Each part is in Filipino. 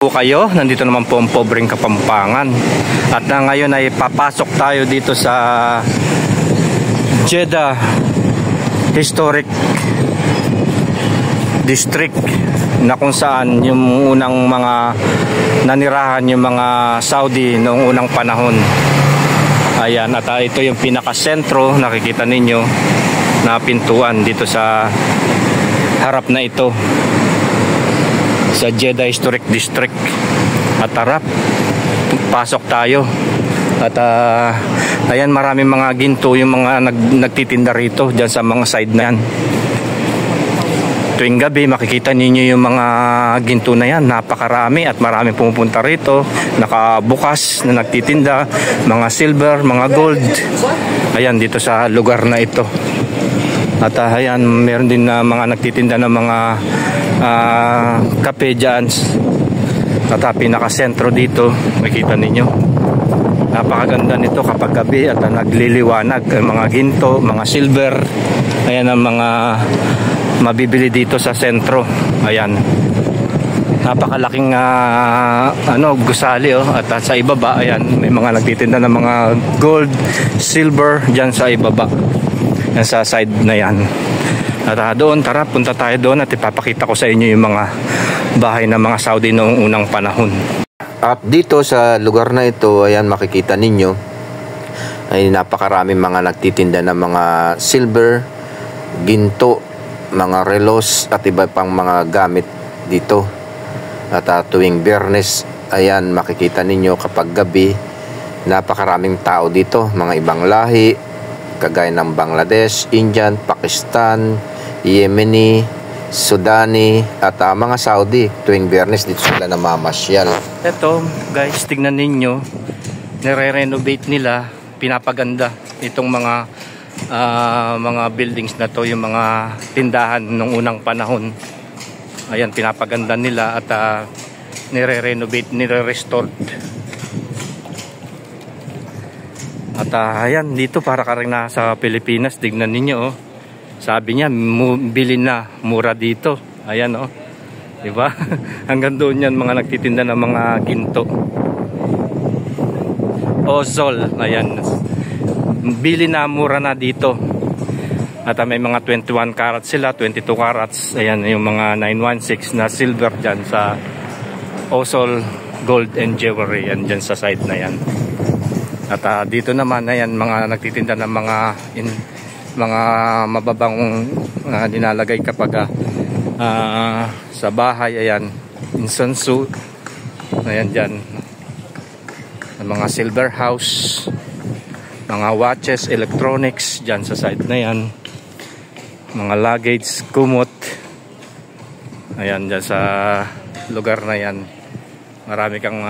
Kayo, nandito naman po ang pobreng Kapampangan. At ngayon ay papasok tayo dito sa Jeddah Historic District, na kung saan yung unang mga nanirahan yung mga Saudi noong unang panahon. Ayan, at ito yung pinakasentro, nakikita ninyo na pintuan dito sa harap na ito, sa Jeddah Historic District. At harap, pasok tayo. At ayan, maraming mga ginto yung mga nagtitinda rito dyan sa mga side na yan. Tuwing gabi makikita ninyo yung mga ginto na yan, napakarami at maraming pumupunta rito, nakabukas na nagtitinda, mga silver, mga gold. Ayan, dito sa lugar na ito. At ayan, meron din na mga nagtitinda ng mga kape dyan. At pinakasentro dito, makikita ninyo, napakaganda nito kapag gabi at nagliliwanag. Mga ginto, mga silver, ayan ang mga mabibili dito sa sentro. Ayan, napakalaking gusali, at sa ibaba, ayan, may mga nagtitinda ng mga gold, silver dyan sa ibaba, yan sa side na yan. At doon, tara, punta tayo doon at ipapakita ko sa inyo yung mga bahay ng mga Saudi noong unang panahon. At dito sa lugar na ito, ayan, makikita ninyo ay napakaraming mga nagtitinda ng mga silver, ginto, mga relos at iba pang mga gamit dito. At tuwing Biyernes, ayan, makikita ninyo kapag gabi, napakaraming tao dito, mga ibang lahi, kagaya ng Bangladesh, Indian, Pakistan, Yemeni, Sudani at mga Saudi. Tuwing Biyernes dito sila namamasyal. Ito guys, tignan ninyo, nire-renovate nila, pinapaganda itong mga buildings na to, yung mga tindahan nung unang panahon. Ayan, pinapaganda nila at nire-renovate, nire-restored. At ayan, dito para ka rin nasa Pilipinas. Tignan ninyo, oh. Sabi niya, bilhin na, mura dito. Ayan, oh. Diba? Hanggang doon yan, mga nagtitinda ng mga ginto. Ozol, ayan. Bili na, mura na dito. At may mga 21 carats sila, 22 carats. Ayan, yung mga 916 na silver dyan sa Ozol Gold and Jewelry. Yan dyan sa side na yan. At dito naman, ayan, mga nagtitinda ng mga mababang dinalagay kapag sa bahay. Ayan, incense, ayan dyan, mga silver house, mga watches, electronics dyan sa side na yan, mga luggage, kumot. Ayan, dyan sa lugar na yan, marami kang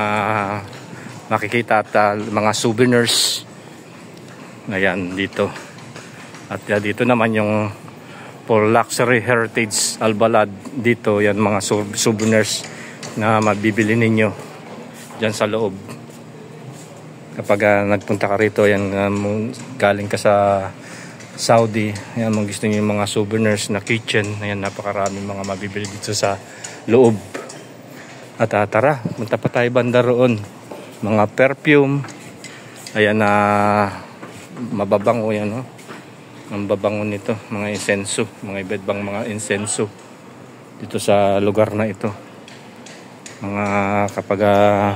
makikita at mga souvenirs. Ayan, dito. At dito naman yung for luxury heritage Al-Balad. Dito yan, mga souvenirs na mabibili ninyo dyan sa loob. Kapag nagpunta ka rito, yan, galing ka sa Saudi, yan, gusto nyo yung mga souvenirs na kitchen. Ayan, napakaraming mga mabibili dito sa loob. At tara, punta pa tayo banda roon. Mga perfume, ayan, mababango yan, oh. Ang babango nito, mga insenso, mga iba't ibang mga insenso dito sa lugar na ito. Mga kapag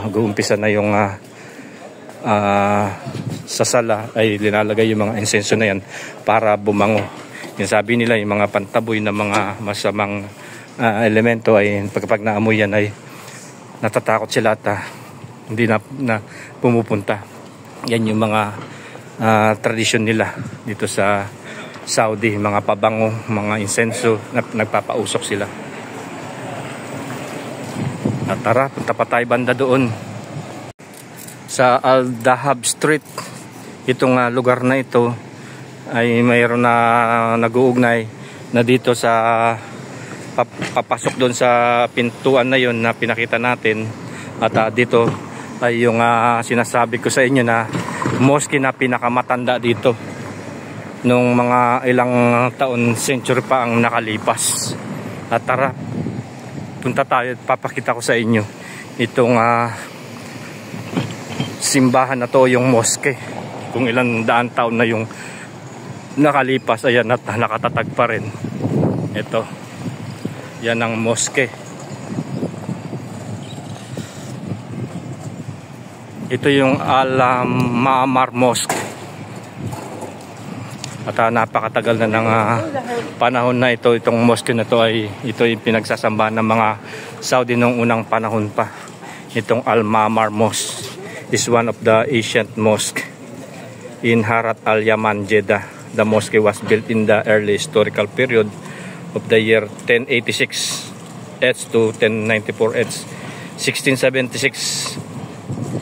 mag-uumpisa na yung sa sala, ay linalagay yung mga insenso na yan para bumango. Yung sabi nila, yung mga pantaboy na mga masamang elemento ay pagkapag naamoy yan ay natatakot sila at hindi na pumupunta. Yan yung mga tradisyon nila dito sa Saudi, mga pabango, mga insenso na nagpapausok sila. At tara, punta pa tayo banda doon sa Al-Dahab Street. Itong lugar na ito ay mayroon na nag-uugnay na dito sa papasok doon sa pintuan na yon na pinakita natin. At dito ay yung sinasabi ko sa inyo na mosque na pinakamatanda dito nung mga ilang taon, century pa ang nakalipas. At tara, punta tayo at papakita ko sa inyo itong simbahan na to, yung mosque. Kung ilang daan taon na yung nakalipas, ayan, at nakatatag pa rin. Ito, yan ang mosque. Ito yung Al-Ma'amar Mosque. At napakatagal na ng panahon na ito. Itong mosque na to ay ito yung pinagsasambahan ng mga Saudi noong unang panahon pa. Itong Al-Ma'amar Mosque is one of the ancient mosque in Harat Al-Yaman, Jeddah. The mosque was built in the early historical period of the year 1086 ETS to 1094 ETS. 1676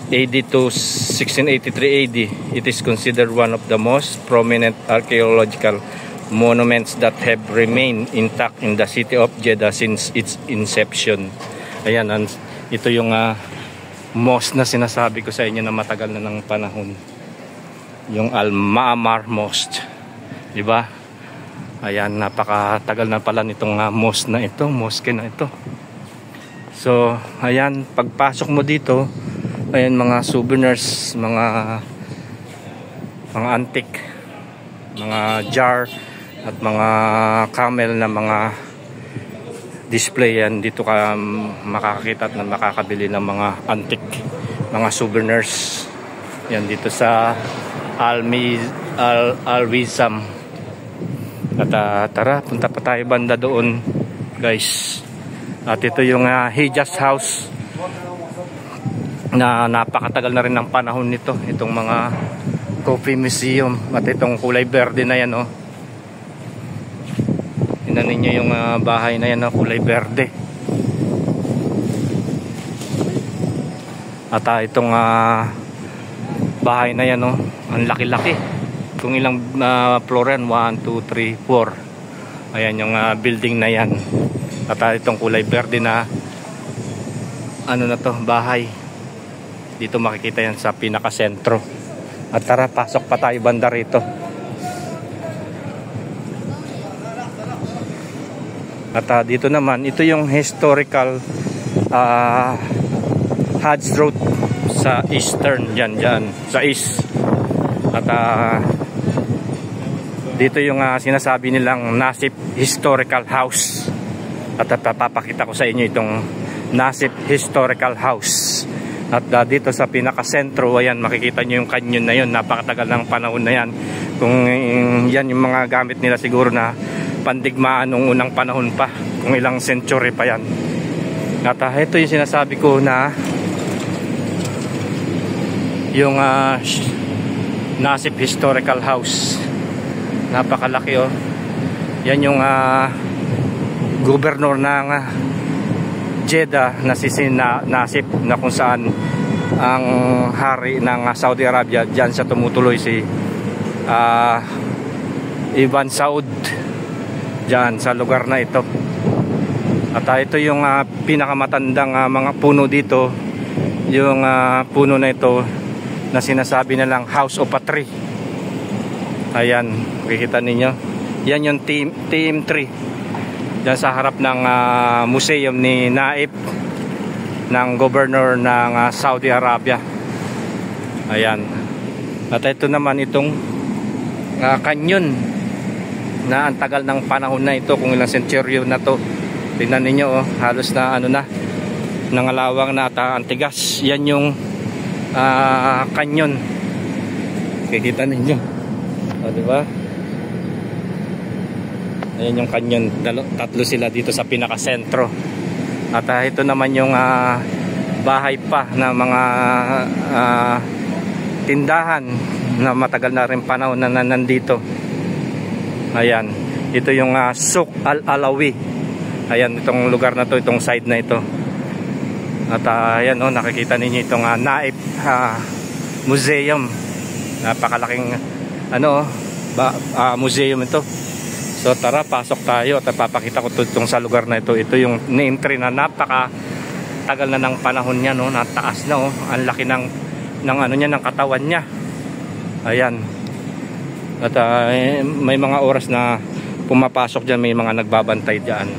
AD to 1683 AD. It is considered one of the most prominent archaeological monuments that have remained intact in the city of Jeddah since its inception. Ayan, ito yung mosque na sinasabi ko sa inyo na matagal na ng panahon. Yung Al-Ma'amar Mosque. Diba? Ayan, napakatagal na pala nitong mosque na ito, mosque na ito. So, ayan, pagpasok mo dito, ayan, mga souvenirs, mga antique, mga jar at mga camel na mga display. Yan, dito ka makakakita at makakabili ng mga antique, mga souvenirs. Yan, dito sa Al-Wizam. At tara, punta pa tayo banda doon, guys. At ito yung Hijaz House na napakatagal na rin ng panahon nito. Itong mga coffee museum at itong kulay berde na yan, oh. Tingnan ninyo yung bahay na yan, oh, kulay berde. At itong bahay na yan, oh, ang laki-laki. Kung ilang floor yan, 1, 2, 3, 4. Ayan yung building na yan. At itong kulay berde na ano na to, bahay. Dito makikita yan sa pinakasentro. At tara, pasok pa tayo banda rito. At dito naman, ito yung historical Hajj Road sa eastern, dyan sa east. At dito yung sinasabi nilang Nasif Historical House. At papakita ko sa inyo itong Nasif Historical House. At dito sa pinakasentro, ayan, makikita nyo yung canyon na yun. Napakatagal ng panahon na yan. Kung yan yung mga gamit nila siguro na pandigmaan nung unang panahon pa. Kung ilang century pa yan. At ito yung sinasabi ko na yung Nasif Historical House. Napakalaki, oh. Yan yung gobernador ng Jeddah na si Nasif, na kung saan ang hari ng Saudi Arabia. Diyan sa tumutuloy si Ibn Saud, diyan sa lugar na ito. At ito yung pinakamatandang mga puno dito, yung puno na ito na sinasabi nilang House of a Tree. Ayan, makikita ninyo, yan yung team tree diyan sa harap ng museum ni Naif, ng governor ng Saudi Arabia. Ayan. At ito naman itong canyon na ang tagal ng panahon na ito, kung ilang century na to. Tingnan ninyo, oh, halos na ano na, nangalawang na at antigas. Yan yung canyon. Kikita ninyo, o, diba? Ayan yung canyon, tatlo sila dito sa pinakasentro. At ito naman yung bahay pa na mga tindahan na matagal na rin panahon na nandito. Ayan, ito yung Souk Al-Alawi. Ayan, itong lugar na to, itong side na ito. At ayan, oh, nakikita ninyo itong Naif Museum. Napakalaking museum ito. So tara, pasok tayo at papakita ko itong sa lugar na ito. Ito yung name tree na napaka tagal na ng panahon niya, no? Nataas na, oh. Ang laki ng ano niya, ng katawan niya. Ayan. At may mga oras na pumapasok diyan, may mga nagbabantay diyan.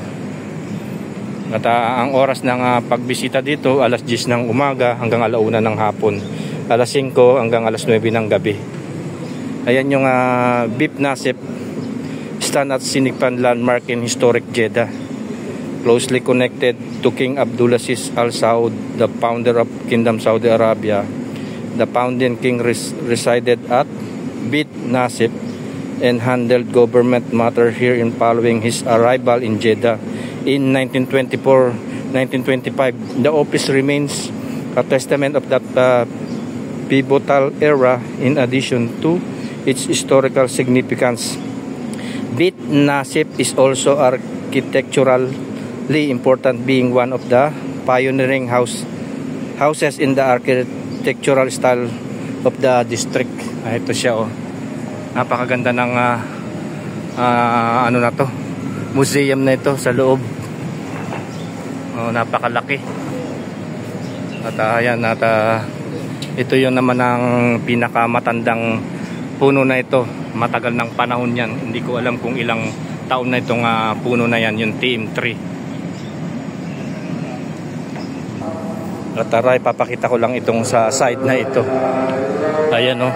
At ang oras ng pagbisita dito, alas 10 ng umaga hanggang alauna ng hapon. Alas 5 hanggang alas 9 ng gabi. Ayan yung Bip Nasip, stand at scenic landmark in historic Jeddah. Closely connected to King Abdulaziz Al Saud, the founder of Kingdom Saudi Arabia. The founding king resided at Bip Nasip and handled government matter here in following his arrival in Jeddah in 1924-1925. The office remains a testament of that pivotal era in addition to its historical significance. Bip Nasip is also architecturally important, being one of the pioneering houses in the architectural style of the district. Ito siya, oh. Napakaganda ng ano na to, museum na ito sa loob. Oh, napakalaki. At ayan, ito yung naman ang pinakamatandang puno na ito. Matagal ng panahon yan. Hindi ko alam kung ilang taon na itong puno na yan, yung TM3. At taray, papakita ko lang itong sa side na ito. Ayan, oh.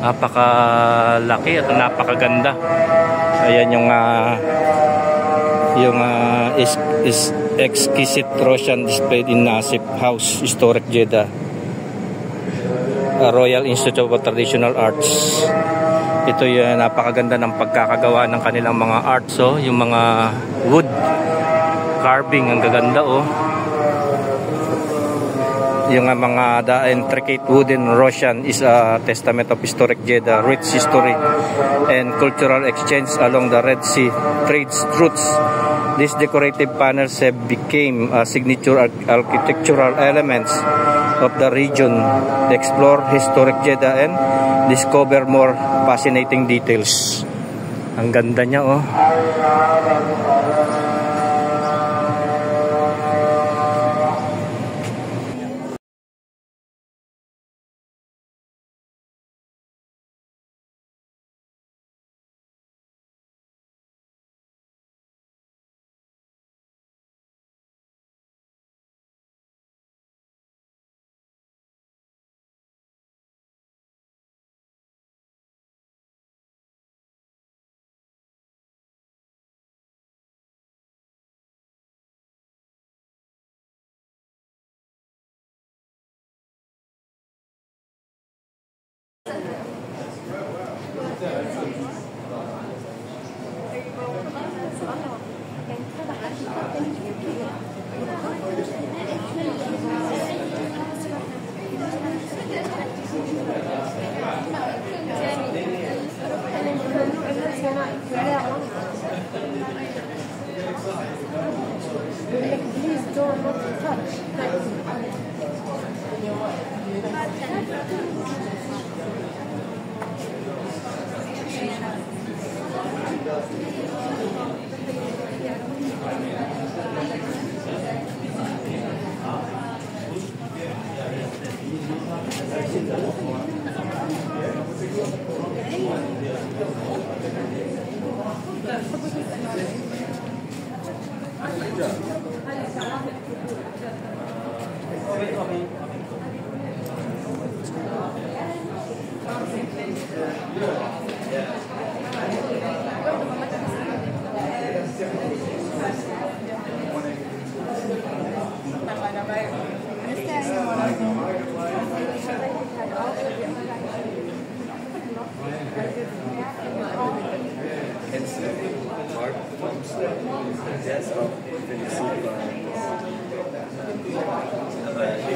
Napakalaki at napakaganda. Ayan yung exquisite Roshan displayed in Nasip House, Historic Jeddah, Royal Institute of Traditional Arts. Ito yung napakaganda ng pagkakagawa ng kanilang mga arts, oh. Yung mga wood carving, ang gaganda, oh. Yung mga intricate wooden Roshan is a testament of historic Jeddah, rich history and cultural exchange along the Red Sea trade routes. These decorative panels have become signature architectural elements of the region. Explore historic Jeddah and discover more fascinating details. Ang ganda niya, oh.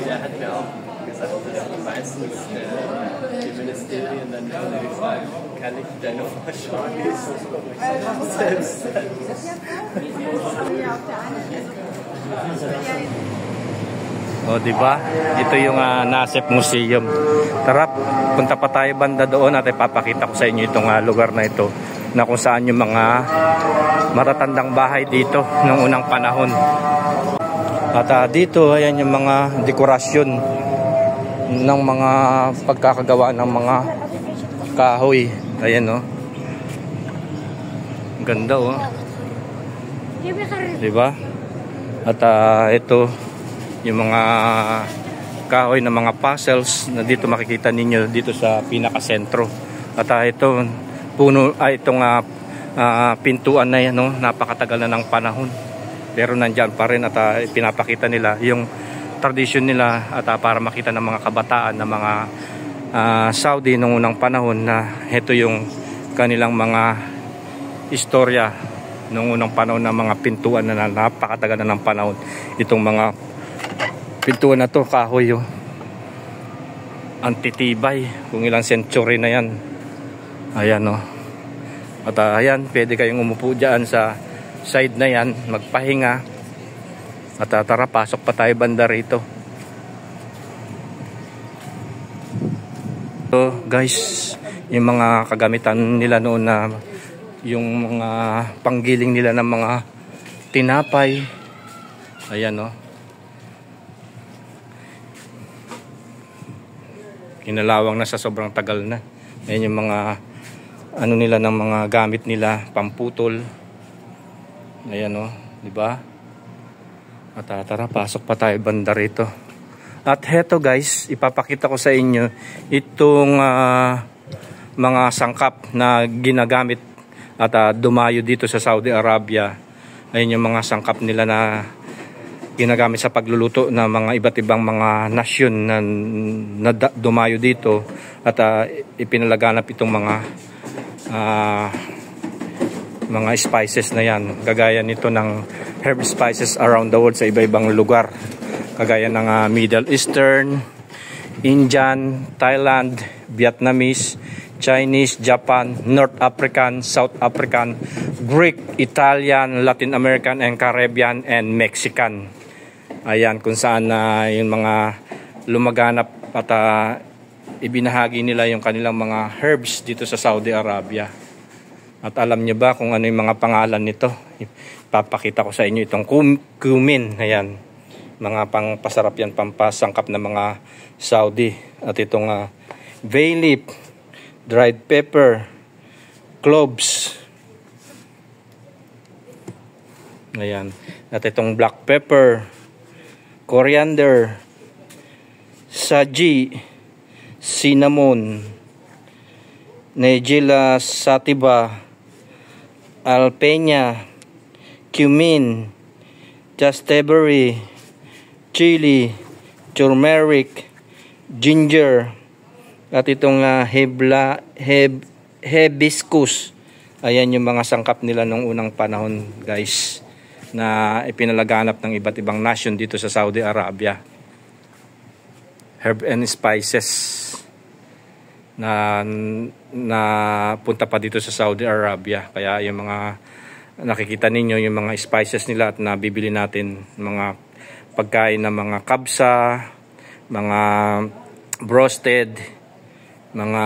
Der hat mir auch gesagt, dass meistens die Ministerien dann fragen, kann ich deine Vorschau lesen? Selbst. O, diba? Ito yung Nasip Museum. Tara, punta pa tayo banda doon at ipapakita ko sa inyo itong lugar na ito, na kung saan yung mga matatandang bahay dito noong unang panahon. At dito, ayan yung mga dekorasyon ng mga pagkakagawa ng mga kahoy. Ayan, no? Ganda oh. Diba? At ito yung mga kahoy na mga puzzles na dito makikita ninyo dito sa pinakasentro. At ito puno itong pintuan na yan, no? Napakatagal na ng panahon. Pero nandyan pa rin at pinapakita nila yung tradition nila at para makita ng mga kabataan na mga Saudi noong unang panahon na ito yung kanilang mga istorya noong unang panahon na mga pintuan na napakatagal na ng panahon. Itong mga pintuan na to, kahoy oh. Antitibay, kung ilang century na yan. Ayan oh. At ayan, pwede kayong umupo dyan sa side na yan, magpahinga. At tara, pasok pa tayo banda rito. So guys, yung mga kagamitan nila noon na yung mga panggiling nila ng mga tinapay. Ayan oh. Kinalawang na sa sobrang tagal na. Ayan yung mga ano nila ng mga gamit nila, pamputol. Ayan oh, di ba? At tara, pasok pa tayo banda rito. At heto guys, ipapakita ko sa inyo itong mga sangkap na ginagamit at dumayo dito sa Saudi Arabia. Ayun yung mga sangkap nila na ginagamit sa pagluluto ng mga iba't ibang mga nasyon na dumayo dito at ipinalaganap itong mga spices na yan. Kagaya nito ng herb spices around the world sa iba-ibang lugar. Kagaya ng Middle Eastern, Indian, Thailand, Vietnamese, Chinese, Japan, North African, South African, Greek, Italian, Latin American, and Caribbean, and Mexican. Ayan, kung saan yung mga lumaganap at ibinahagi nila yung kanilang mga herbs dito sa Saudi Arabia. At alam niyo ba kung ano yung mga pangalan nito? Papakita ko sa inyo itong cumin. Ayan, mga pangpasarap yan, pampasangkap na mga Saudi. At itong bay leaf, dried pepper, cloves. Ayan. At itong black pepper, coriander, saji, cinnamon, Nigella sativa, alpena, cumin, chasteberry, chili, turmeric, ginger, at itong hibiscus. Ayan yung mga sangkap nila nung unang panahon guys, na ipinalaganap ng iba't ibang nation dito sa Saudi Arabia. Herb and spices na punta pa dito sa Saudi Arabia. Kaya yung mga nakikita ninyo yung mga spices nila at nabibili natin, mga pagkain ng mga kabsa, mga broasted, mga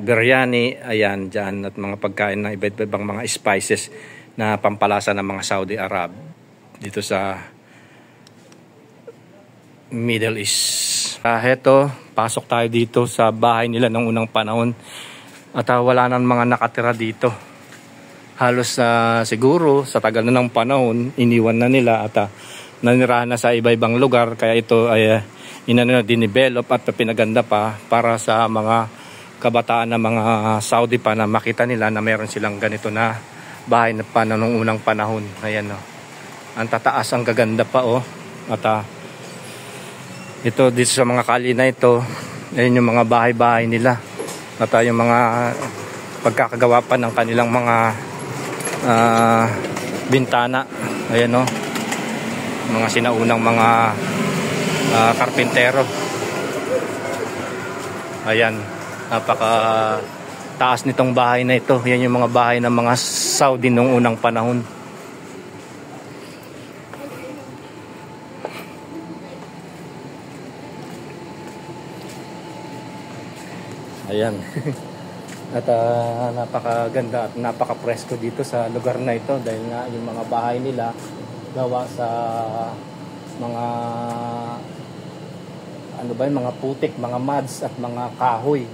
biryani, ayan dyan, at mga pagkain ng iba't ibang mga spices na pampalasa ng mga Saudi Arab dito sa Middle East. Heto, pasok tayo dito sa bahay nila ng unang panahon at wala nang mga nakatira dito. Halos siguro sa tagal na ng panahon iniwan na nila at nanirahan na sa iba-ibang lugar, kaya ito ay dinevelop at pinaganda pa para sa mga kabataan ng mga Saudi pa na makita nila na meron silang ganito na bahay na pa noong unang panahon. Ayan oh. Ang tataas, ang gaganda pa oh. At ito dito sa mga kali na ito, ayun yung mga bahay-bahay nila. At yung mga pagkakagawa pa ng kanilang mga bintana. Ayan oh. Mga sinaunang mga karpintero. Ayan, napaka taas nitong bahay na ito. Yan yung mga bahay ng mga Saudi noong unang panahon. Ayan. At napakaganda at napaka-presko dito sa lugar na ito dahil nga yung mga bahay nila gawa sa mga mga putik, mga muds at mga kahoy.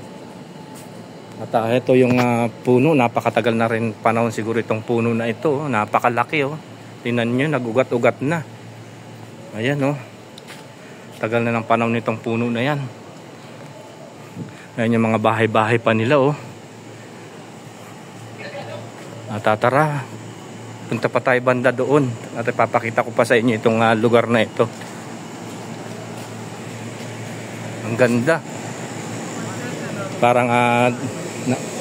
At ito yung puno, napakatagal na rin panahon siguro itong puno na ito. Napakalaki oh. Tingnan nyo, nagugat-ugat na. Ayan oh. Tagal na ng panahon nitong puno na yan. Ayan yung mga bahay-bahay pa nila oh. At tara, punta pa tayo banda doon. At ipapakita ko pa sa inyo itong lugar na ito. Ang ganda.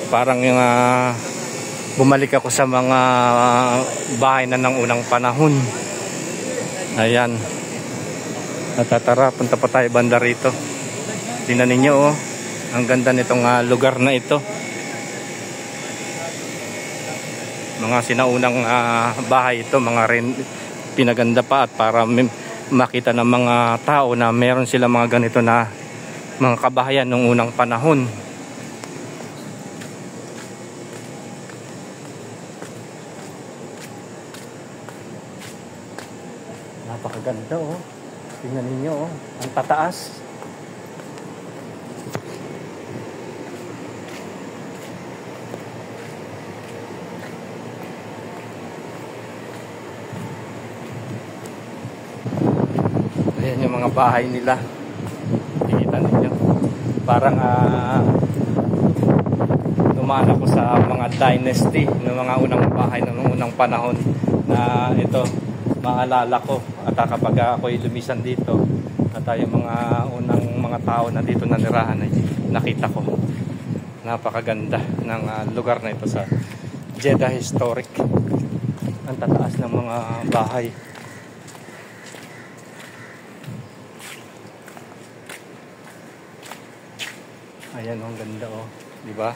Parang yung bumalik ako sa mga bahay na ng unang panahon. Ayan. At tara, punta pa tayo banda rito. Tingnan ninyo oh. Ang ganda nitong lugar na ito. Mga sinaunang bahay ito, mga pinaganda pa at para makita ng mga tao na meron sila mga ganito na mga kabahayan nung unang panahon. Napakaganda oh. Tingnan ninyo oh, ang tataas. Ayan yung mga bahay nila. Nakikita ninyo. Parang dumaan ako sa mga dynasty ng mga unang bahay ng unang panahon na ito maalala ko. At kapag ako'y lumisan dito at yung mga unang mga tao na dito nanirahan ay nakita ko. Napakaganda ng lugar na ito sa Jeddah Historic. Ang tataas ng mga bahay. Ayan, ang ganda oh, di ba?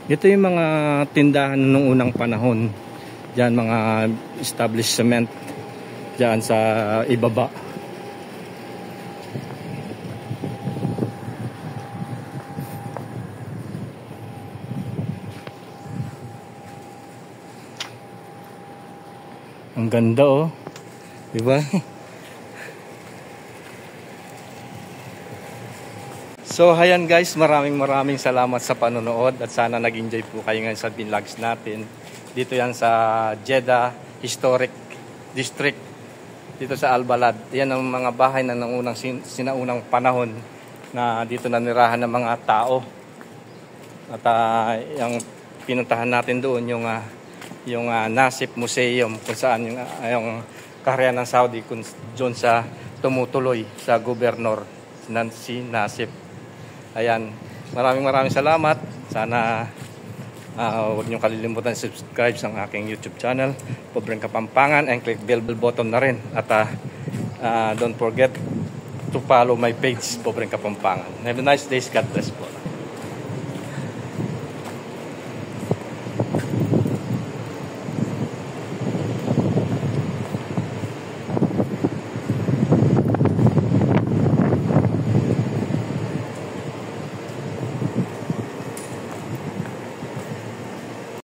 Ito yung mga tindahan nung unang panahon. Diyan mga establishment diyan sa ibaba. Ang ganda oh. Di ba? So ayan guys, maraming salamat sa panonood at sana nag-enjoy po kayo ngayon sa vlogs natin. Dito yan sa Jeddah Historic District dito sa Al Balad. Yan ang mga bahay na ng unang sinaunang panahon na dito nanirahan ng mga tao. At yung pinuntahan natin doon yung Nasif Museum kung saan yung kaharian ng Saudi kung doon sa tumutuloy sa gobernador si Nasif. Ayan, maraming salamat. Sana huwag niyong kalilimutan subscribe sa aking YouTube channel, Pobreng Kapampangan, and click bell button na rin. At don't forget to follow my page, Pobreng Kapampangan. Have a nice day. God bless po.